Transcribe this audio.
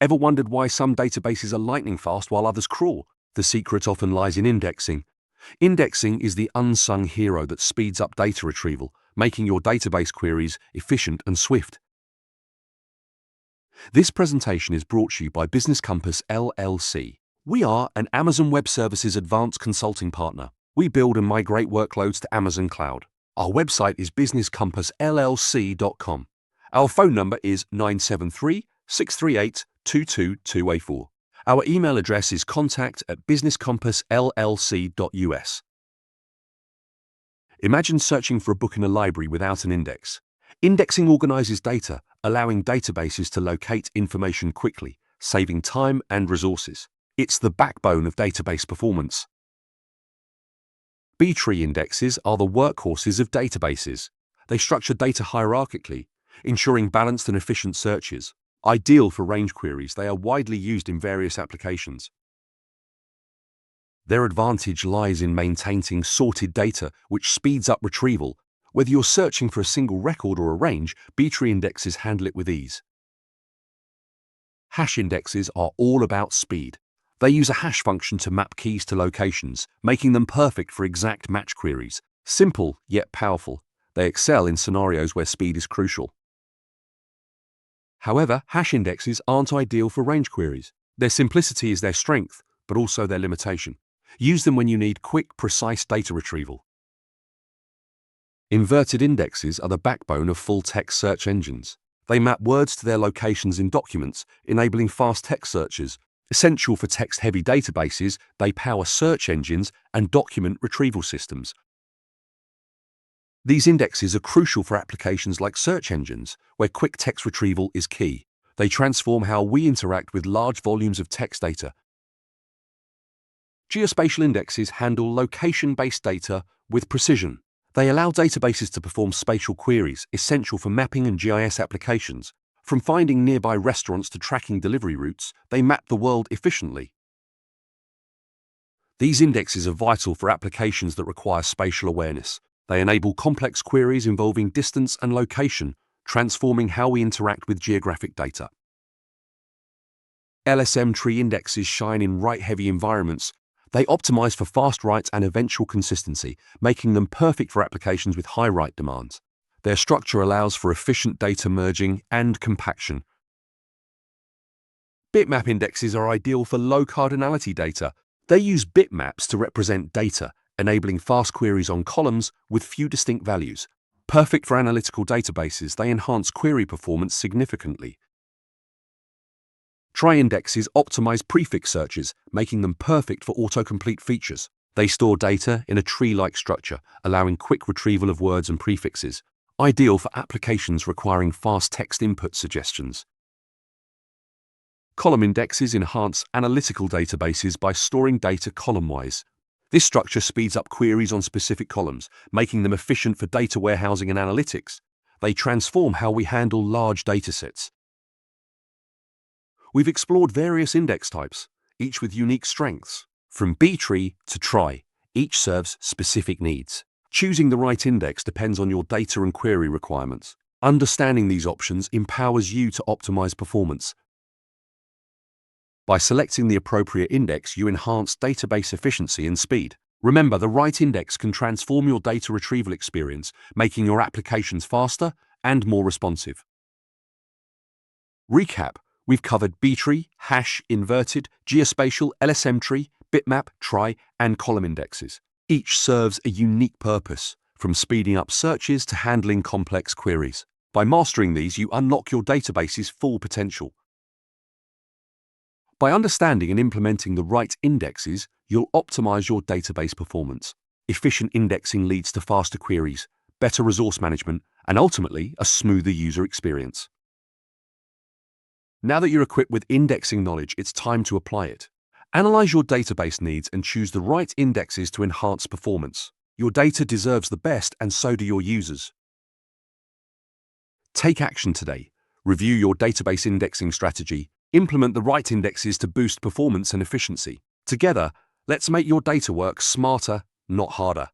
Ever wondered why some databases are lightning fast while others crawl? The secret often lies in indexing. Indexing is the unsung hero that speeds up data retrieval, making your database queries efficient and swift. This presentation is brought to you by Business Compass LLC. We are an Amazon Web Services advanced consulting partner. We build and migrate workloads to Amazon Cloud. Our website is businesscompassllc.com. Our phone number is 973-638-22284. Our email address is contact@businesscompassllc.us. Imagine searching for a book in a library without an index. Indexing organizes data, allowing databases to locate information quickly, saving time and resources. It's the backbone of database performance. B-tree indexes are the workhorses of databases. They structure data hierarchically, ensuring balanced and efficient searches. Ideal for range queries, they are widely used in various applications. Their advantage lies in maintaining sorted data, which speeds up retrieval. Whether you're searching for a single record or a range, B-tree indexes handle it with ease. Hash indexes are all about speed. They use a hash function to map keys to locations, making them perfect for exact match queries. Simple, yet powerful. They excel in scenarios where speed is crucial. However, hash indexes aren't ideal for range queries. Their simplicity is their strength, but also their limitation. Use them when you need quick, precise data retrieval. Inverted indexes are the backbone of full-text search engines. They map words to their locations in documents, enabling fast text searches. Essential for text-heavy databases, they power search engines and document retrieval systems. These indexes are crucial for applications like search engines, where quick text retrieval is key. They transform how we interact with large volumes of text data. Geospatial indexes handle location-based data with precision. They allow databases to perform spatial queries, essential for mapping and GIS applications. From finding nearby restaurants to tracking delivery routes, they map the world efficiently. These indexes are vital for applications that require spatial awareness. They enable complex queries involving distance and location, transforming how we interact with geographic data. LSM-Tree indexes shine in write-heavy environments. They optimize for fast writes and eventual consistency, making them perfect for applications with high write demands. Their structure allows for efficient data merging and compaction. Bitmap indexes are ideal for low cardinality data. They use bitmaps to represent data, enabling fast queries on columns with few distinct values. Perfect for analytical databases, they enhance query performance significantly. Trie indexes optimize prefix searches, making them perfect for autocomplete features. They store data in a tree-like structure, allowing quick retrieval of words and prefixes. Ideal for applications requiring fast text input suggestions. Column indexes enhance analytical databases by storing data column-wise. This structure speeds up queries on specific columns, making them efficient for data warehousing and analytics. They transform how we handle large datasets. We've explored various index types, each with unique strengths. From B-tree to Trie, each serves specific needs. Choosing the right index depends on your data and query requirements. Understanding these options empowers you to optimize performance. By selecting the appropriate index, you enhance database efficiency and speed. Remember, the right index can transform your data retrieval experience, making your applications faster and more responsive. Recap: we've covered B-tree, hash, inverted, geospatial, LSM-Tree, bitmap, Trie, and column indexes. Each serves a unique purpose, from speeding up searches to handling complex queries. By mastering these, you unlock your database's full potential. By understanding and implementing the right indexes, you'll optimize your database performance. Efficient indexing leads to faster queries, better resource management, and ultimately, a smoother user experience. Now that you're equipped with indexing knowledge, it's time to apply it. Analyze your database needs and choose the right indexes to enhance performance. Your data deserves the best, and so do your users. Take action today. Review your database indexing strategy. Implement the right indexes to boost performance and efficiency. Together, let's make your data work smarter, not harder.